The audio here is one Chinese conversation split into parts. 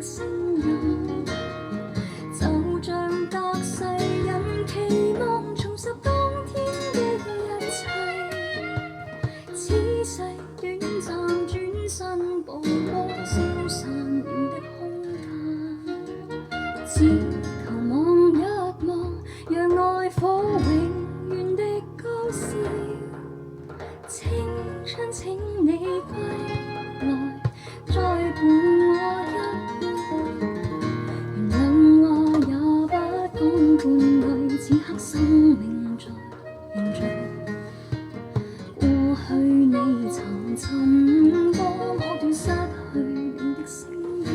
的聲音，就像隔世人期望重拾當天的一切，此世短暫轉身曝光消散了的空間，只求望一望，讓愛火永遠的高燒。青春請你歸來，再伴我一回，原諒我也不講半句，此刻生命在凝聚。過去你曾尋過我，斷失去你的聲音，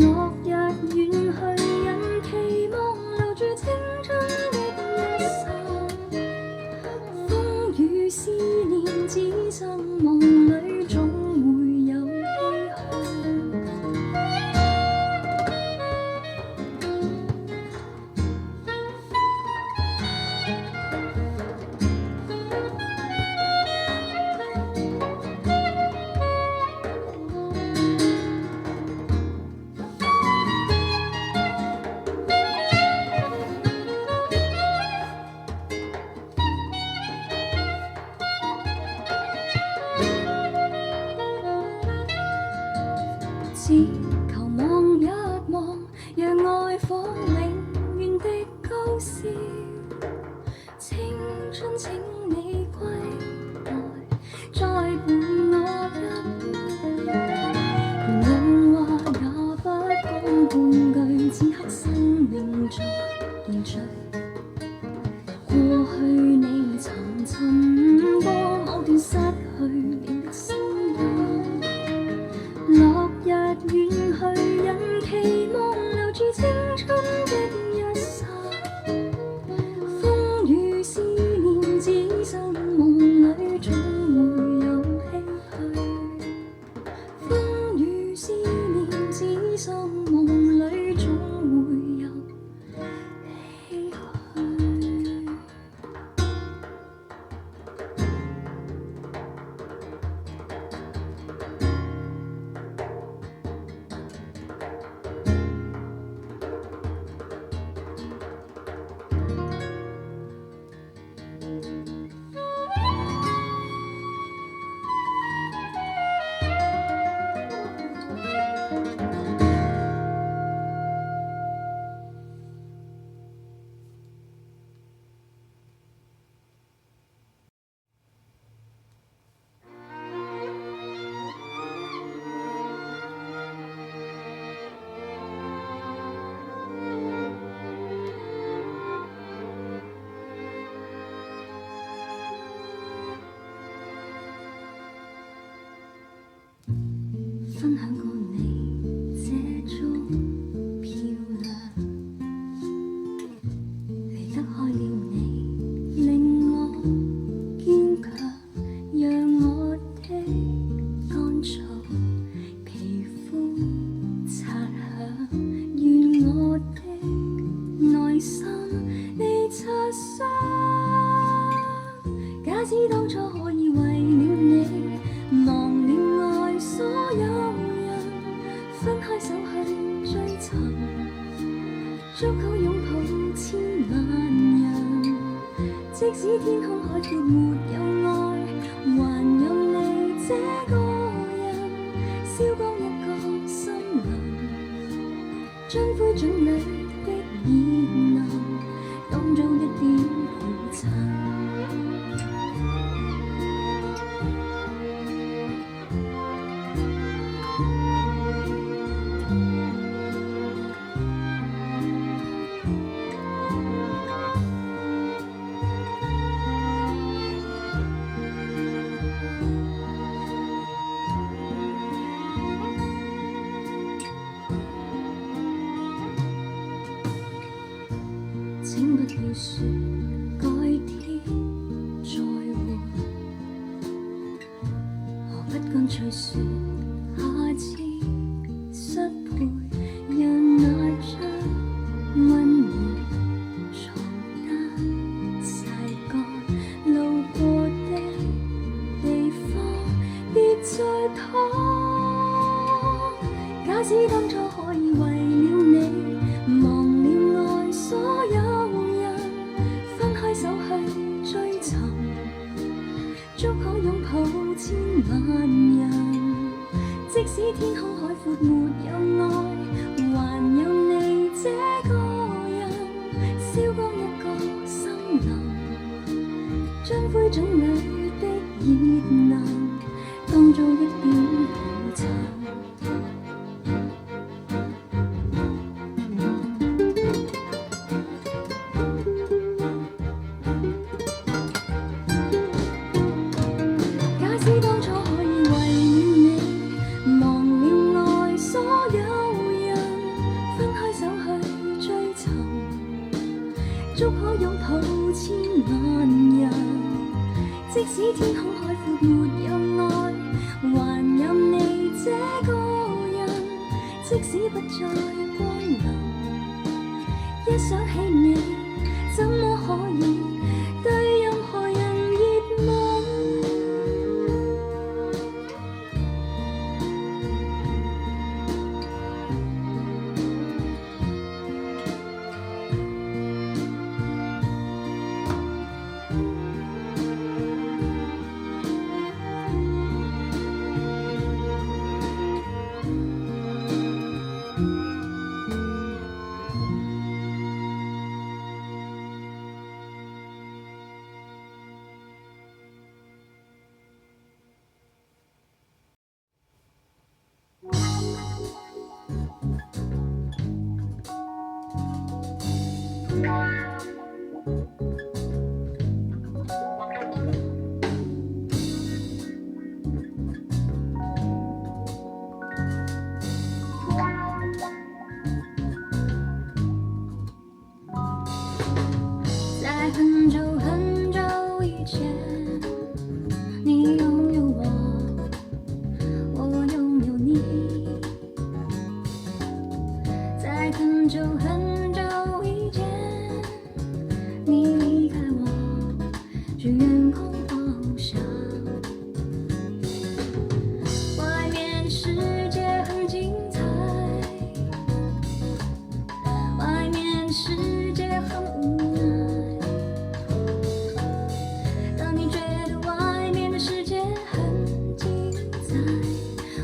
落日遠去，人期望留住青春的一剎，風雨思念只剩夢裏總會有唏噓。只求望一望，讓愛火永遠的高燒。青春請你歸來，再伴我一回，原諒我也不講半句，此刻生命在凝聚。過去你曾尋過我，斷失去你的聲音，落日遠去，人期望留住青春的一剎，風雨思念只剩夢裏總會有唏噓，風雨思念只剩夢裏總會有唏噓。分享過你這種漂亮，離得開了你，令我堅強，讓我的乾燥皮膚擦響，願我的內心被擦傷。假使當初可以為了你忘了愛所有人，分開手去追尋，足夠擁抱千萬人。即使天空海闊沒有愛，還有你這個人，燒光一個森林，將灰燼裏的熱能當做一點紅塵。假使當初可以為了你忘了愛所有人，分開手去追尋，足可擁抱千萬人。即使天空海闊沒有愛，還有你這個人，燒光一個森林，將灰燼裏的熱能當做一點報酬。假使當初可以為了你忘了愛所有人，分開手去追尋，足可擁抱千萬人。即使天空海闊沒有愛，還有你這個人，即使不再光臨，一想起你，怎麼可以對任何人熱吻？在很久很久以前，你擁有我，我擁有你。在很久很久以前，你離開我，去遠空翱翔。外面世界很精彩，外面世界很無奈。當你覺得外面的世界很精彩，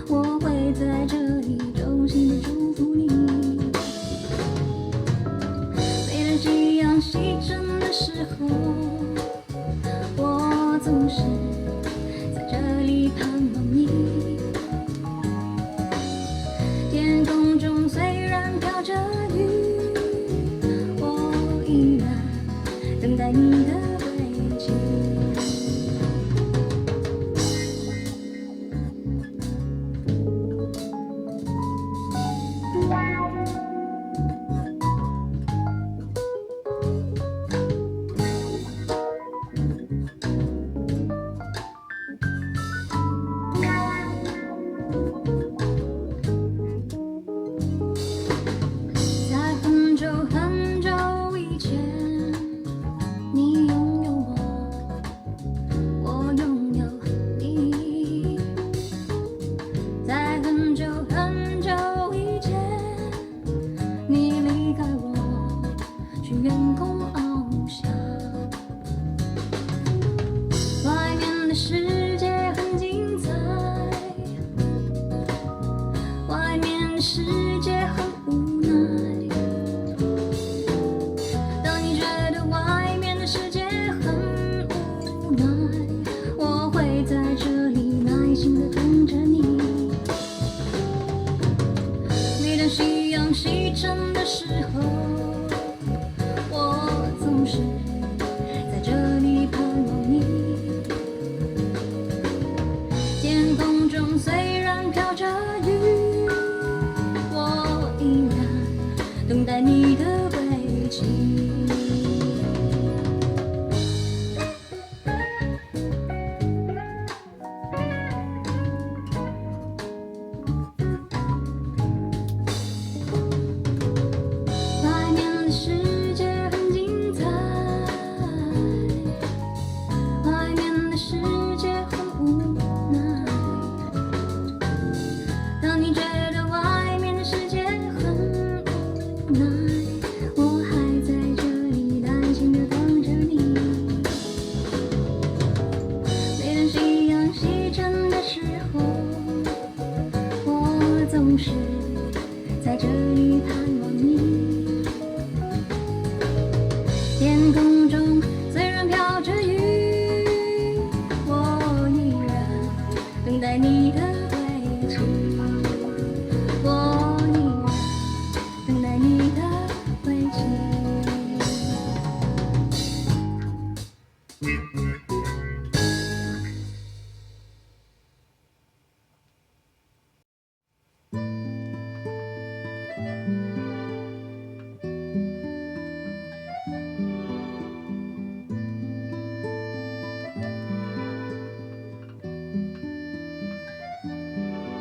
我會在這裡衷心的祝福你。每當夕陽西沉的時候，我總是在這裡盼望你。天空中雖然飄着雨，我依然等待你的歸期。在很久很久以前，你擁有我，我擁有你。在很久很久以前，你離開我，去遠空翱翔。外面的世界很精彩，外面的世界很無奈。當你覺得外面的世界很無奈，我會在這裡耐心地等着你。每當夕陽西沉的時候，我總是在這裡盼望你。天空中雖然飄着雨，我依然等待你的歸期。外面的世界很精彩，总是在这里盼望你。天空中虽然飘着雨，我依然等待你的归期。我依然等待你的归期。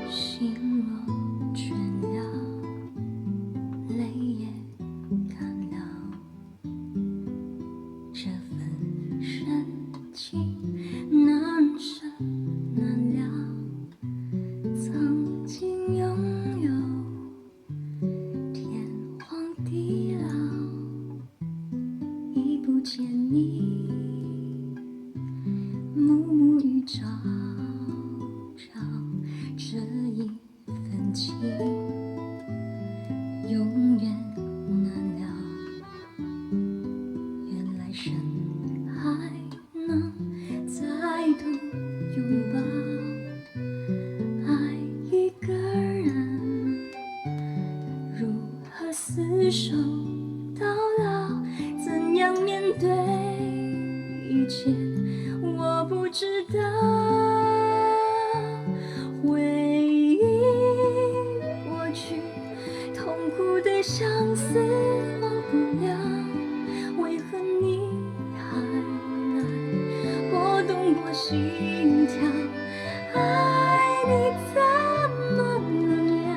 心若倦了，泪也干了，这份深情难舍难了。曾经拥有天荒地老，已不见你，暮暮与朝朝，这一份情永远难了。原来深还能再度拥抱，爱一个人如何厮守到老，怎样面对一切我不知道。回忆过去，痛苦的相思忘不了，为何你还来拨动我心跳？爱你怎么能了？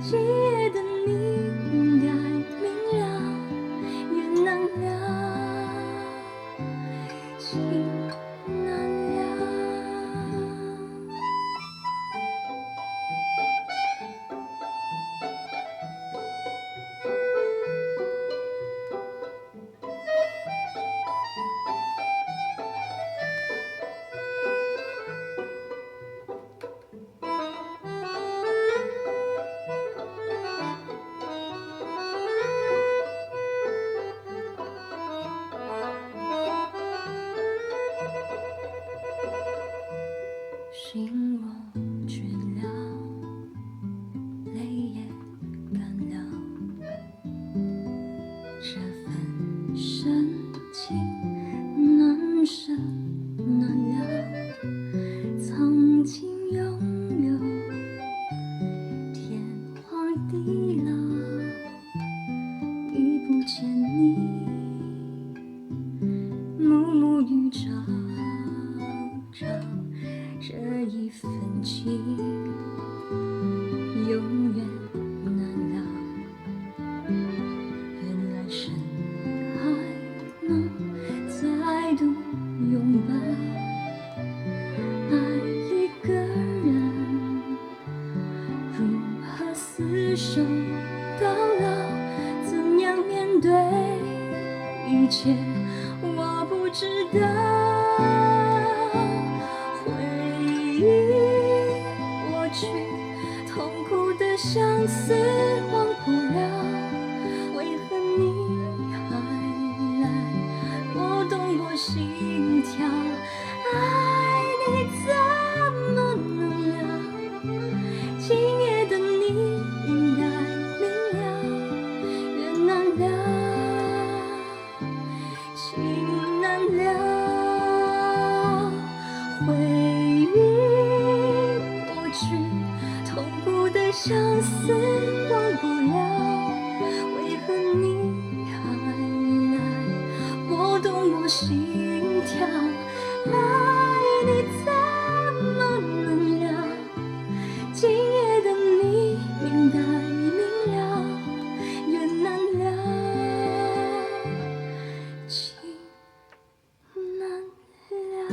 今夜的你应该明了，缘难了，情难了。心若倦了，泪也干了，这份深情难舍难了。曾经拥有天荒地老，已不见你，暮暮与朝朝，这一份情永远难了。原来深还能再度拥抱，爱一个人如何厮守到老，怎样面对一切我不知道。回忆过去，痛苦的相思忘不了，为何你还来拨动我心跳？爱你怎么能了？今夜的你应该明了，缘难了，情难了。回忆过去，痛苦的相思忘不了，为何你还来拨动我心跳？爱你怎么能了？今夜的你应该明了，缘难了，情难了。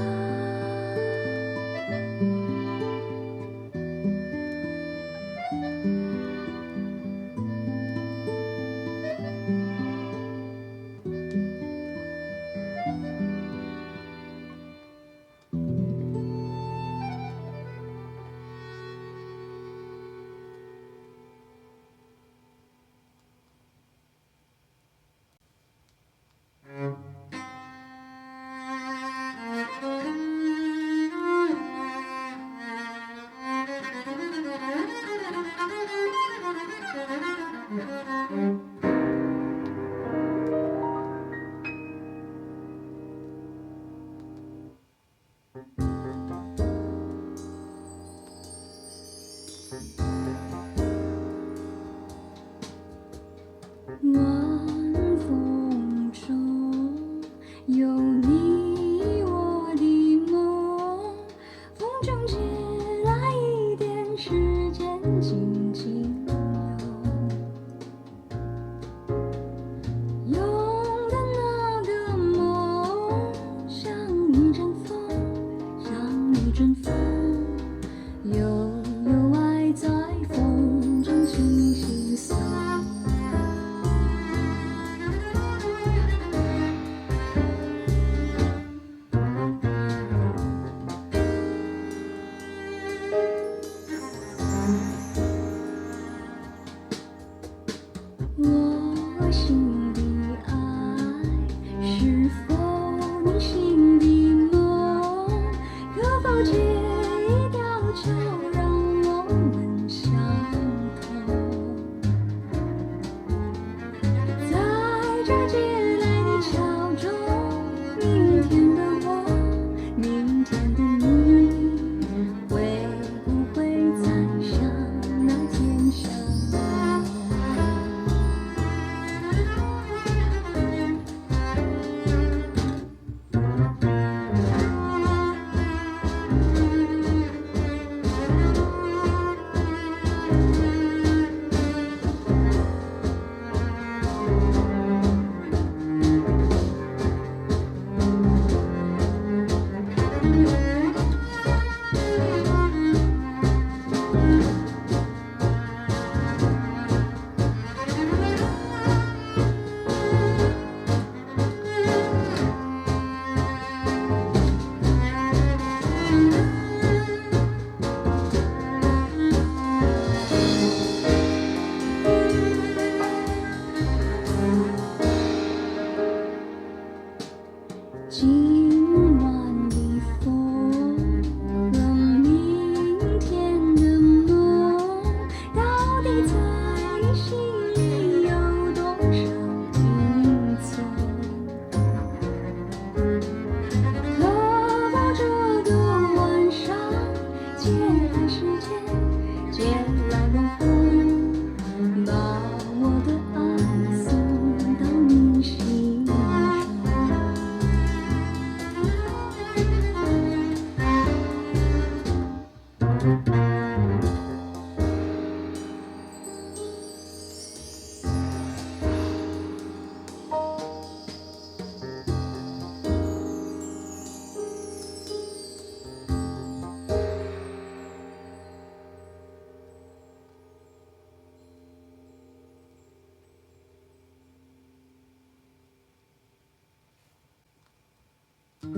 從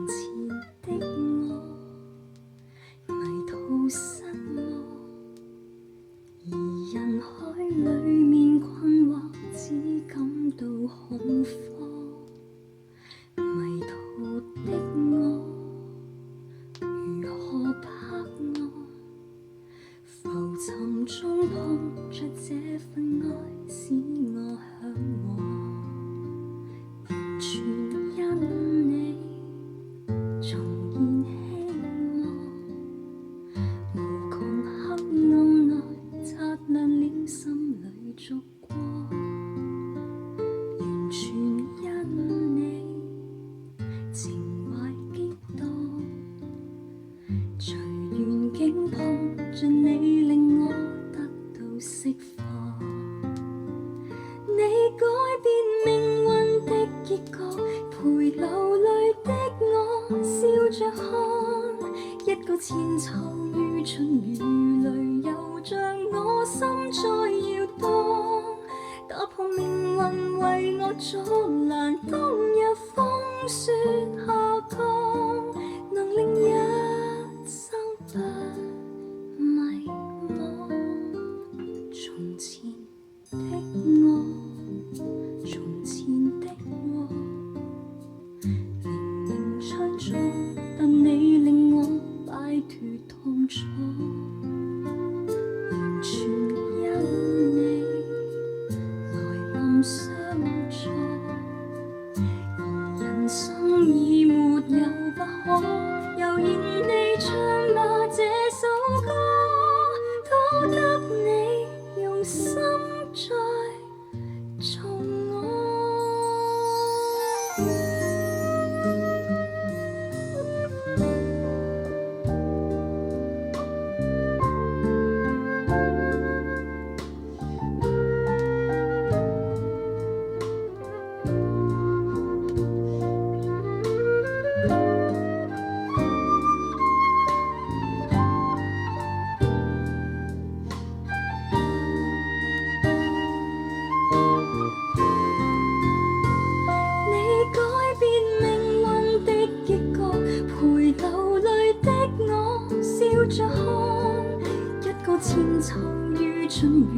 前的我迷途失落，而人海裡面困惑，只感到恐慌。迷途的我如何拍岸？浮沉中碰着這份愛，使我向往。完全因你重現希望，無窮黑暗內擦亮了心裏燭光。完全因你情懷激盪，隨緣境碰着你，令我得到釋放。你改變命運的結局，陪流淚的我笑着看。一個千秋於春與淚，又像我心再搖盪。打破命運為我阻攔，冬日風雪下降，能令一生不迷惘。從前的我，從前的我，明明出錯，但你令我擺脫痛楚。完全因你來臨相助，而人生已沒有不可，悠然地唱吧這首歌，多得你用心再寵我。你改變命運的結局，陪流淚的我笑着看。一個千秋於春與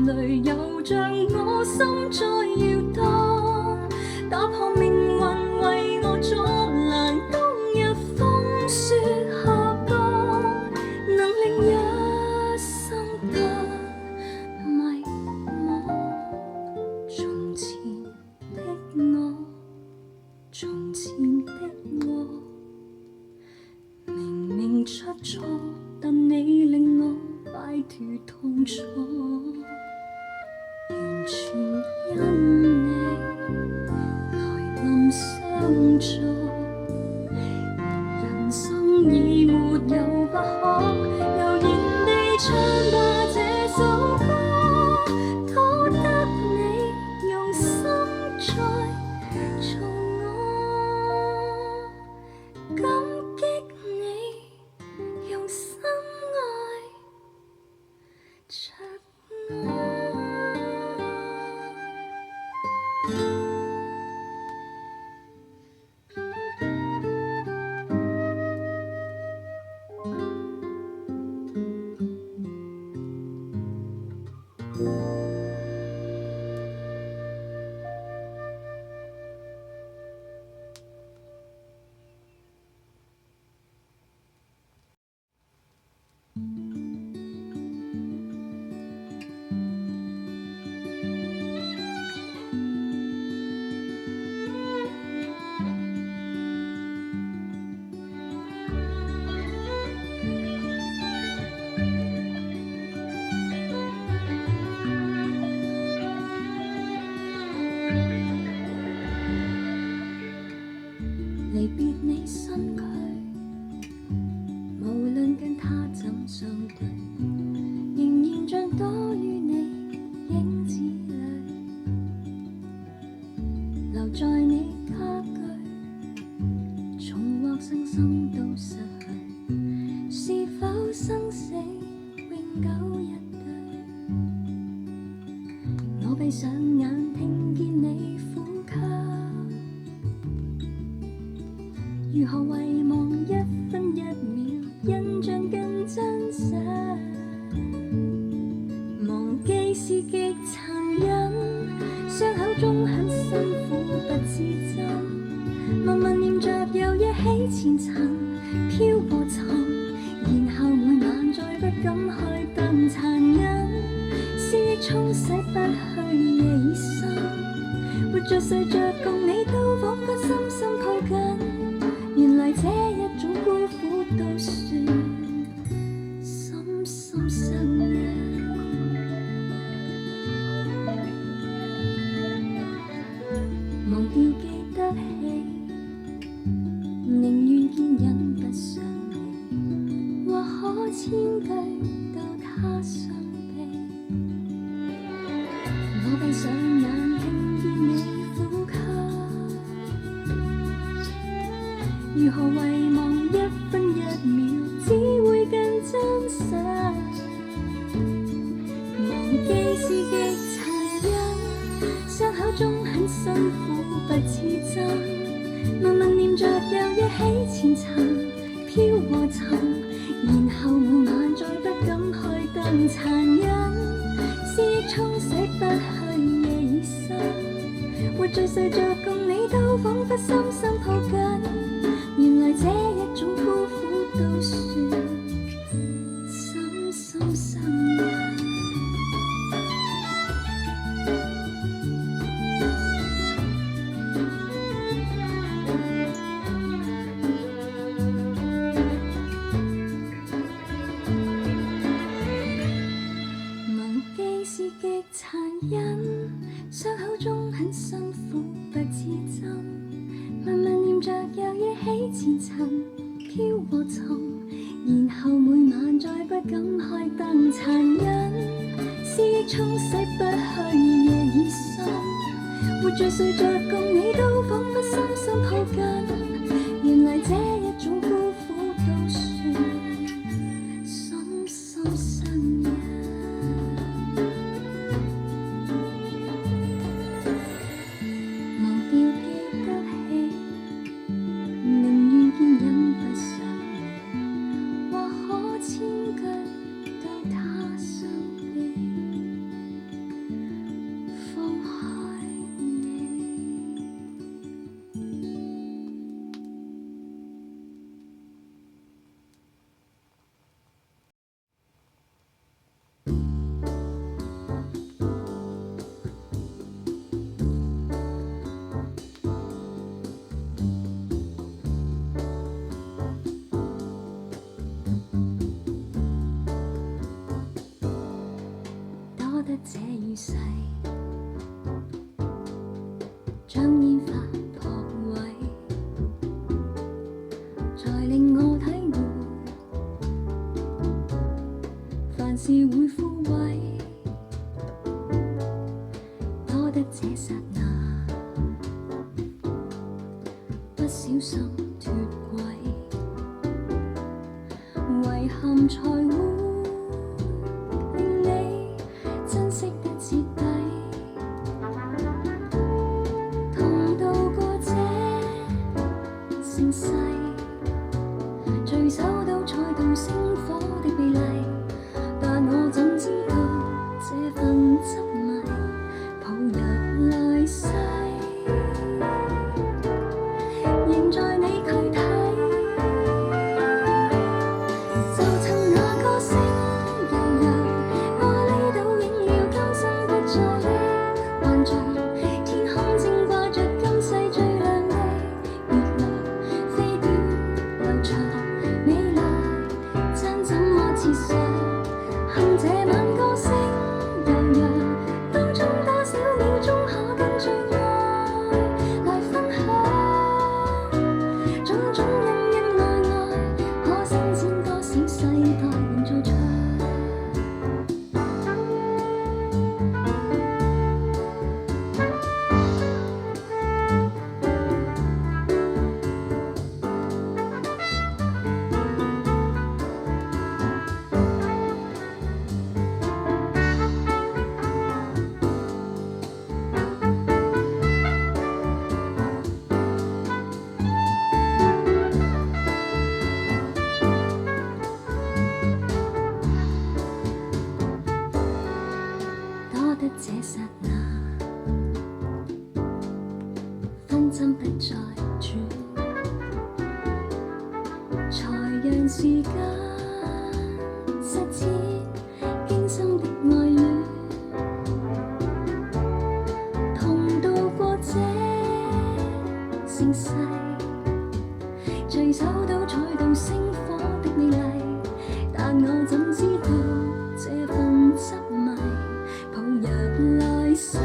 淚，又像我心在搖盪。打破命運為我阻攔，冬日風雪下降，能令一生不迷惘。從前的我，從前的我，明明出錯，但你令我擺脫痛楚。完全因你來臨相助，而人生已沒有不可，悠然地唱吧這首歌，多得你用心再寵我。感激你用心愛着我。離別你身軀，無論跟他怎相對，仍然像躲於你影子裏，留在你家居，重獲身心都失去。眼聽見你呼吸，如何遺忘一分一秒，印象更真實。忘記是極殘忍，傷口中很辛苦不自禁，默默念着又憶起前塵，飄過沉，然後每晚再不敢開燈，殘忍思憶沖洗不去夜已深，活着睡着共你都彷彿深深抱緊，原來這一種孤苦都算深深相印。忘掉記得起，寧願堅忍不想你，或可遷居到他雙臂。我閉上眼聽見你呼吸，如何遺忘一分一秒，只會更真實。忘記是極殘忍，傷口中很辛苦不自禁，默默念着又憶起前塵，飄過沉，然後每晚再不敢開燈，殘忍思憶沖洗不去夜已深，活着睡着共你都彷彿深深抱緊，原來這一種孤苦都算深深相印。傷口中很辛苦不自禁，默默念着又憶起前塵，飄過沉，然後每晚再不敢開燈，殘忍思憶沖洗不去夜已深，活着睡着共你都彷彿深深抱緊，原來這一種孤苦都算深深相印。這雨勢將煙花撲毀，才令我體會凡事會枯萎，多得這剎那不小心脫軌，遺憾才會珍惜得徹底，同渡過這盛世，隨手都猜到星火的美麗，但我怎知道這份執迷抱入來世，仍在你軀體，就趁那個不再轉，才讓時間實踐驚心的愛戀，同渡過這盛世，隨手都採到星火的美麗，但我怎知道這份執迷抱入來世，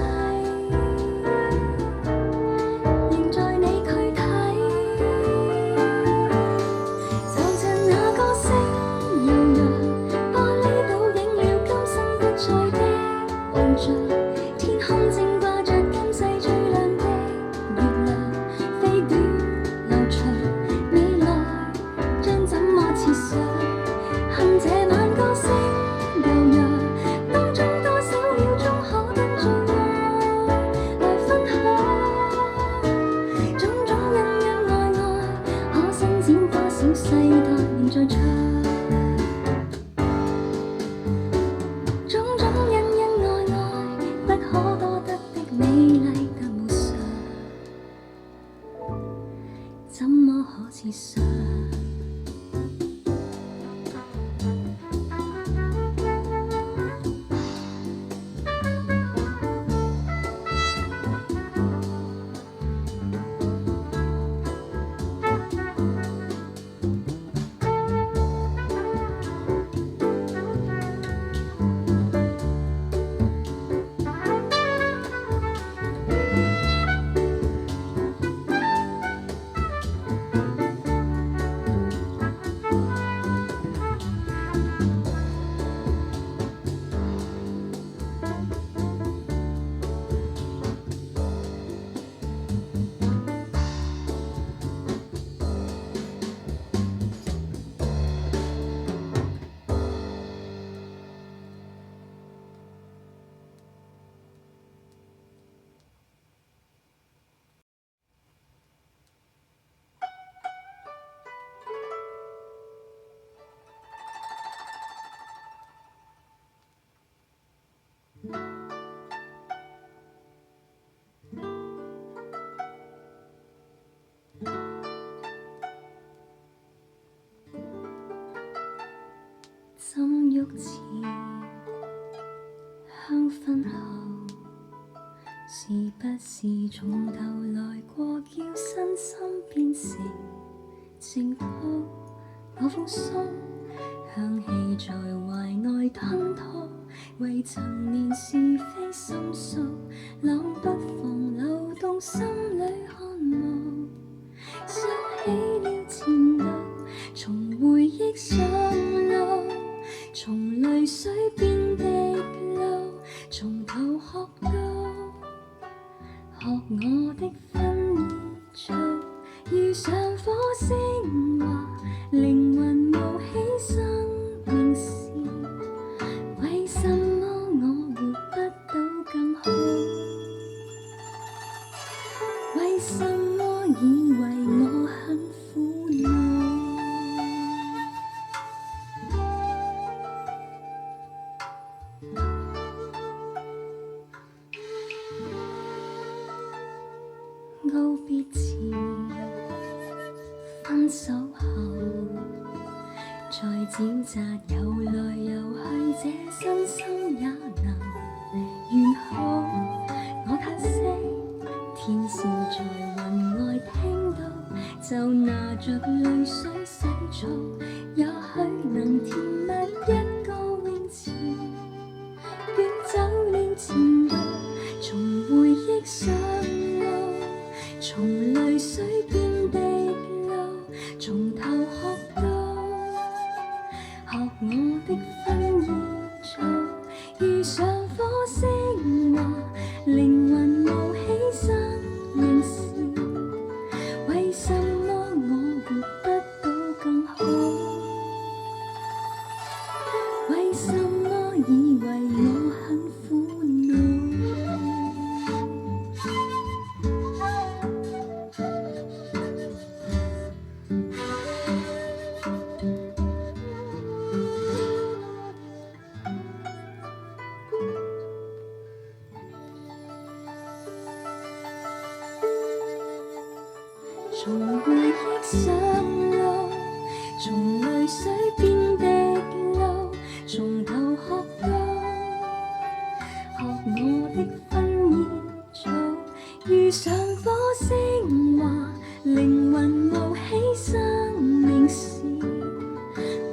仍在你軀體，就像那歌聲悠揚，玻璃倒映了今生不再的幻象，天空正掛着今世最亮的月亮，飛短流長，未來將怎麼設想？恨這晚歌聲悠揚，當中多少秒鐘可跟住我來分享，種種恩恩愛愛，可伸展多少世代仍在唱，種種恩恩愛愛，不可多得的美麗卻無常，怎麼可設想？浸浴前，香薰後，是不是從頭來過，叫身心變成靜曲？我放鬆，香氣在懷內吞吐，為陳年是非心訴，冷不防流動心裏看慕，想起了前度，從回憶上路，從淚水變滴露，從頭學到學我的薰衣草，遇上火星華，靈魂冒起生命時，為什麼我活不到更好？為什麼以為我很苦惱？告別前，分手後，再沼澤游來游去，這身心也能完好。我嘆息，天使在雲外聽到，就拿着淚水洗澡，也許能甜蜜一個泳池，遠走了前度，從回憶上路，從淚水變滴露，從頭學到學我的薰衣草，遇上火星華，靈魂冒起生命時，為什麼我活不到更好？為什麼以為我很苦惱？從回憶上路，從淚水變滴流，從頭學路，學我的薰衣草，遇上火星華，靈魂冒起生命時，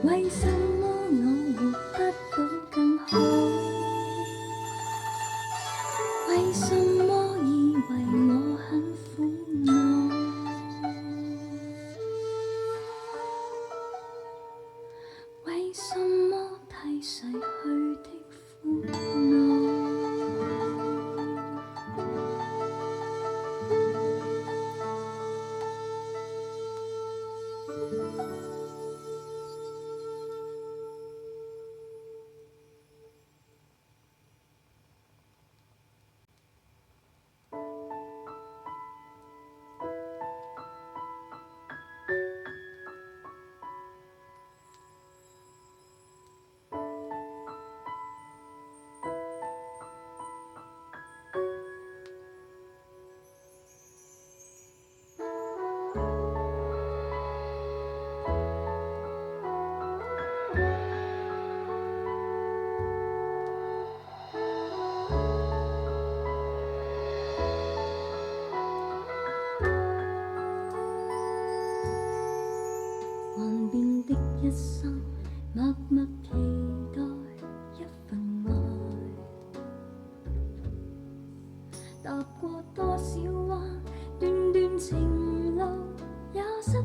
為什麼我活不到更好？為什麼以為我很苦惱？為什麼替逝去的苦惱？幻變的一生，默默期待一份愛。踏過多少彎，段段情路也失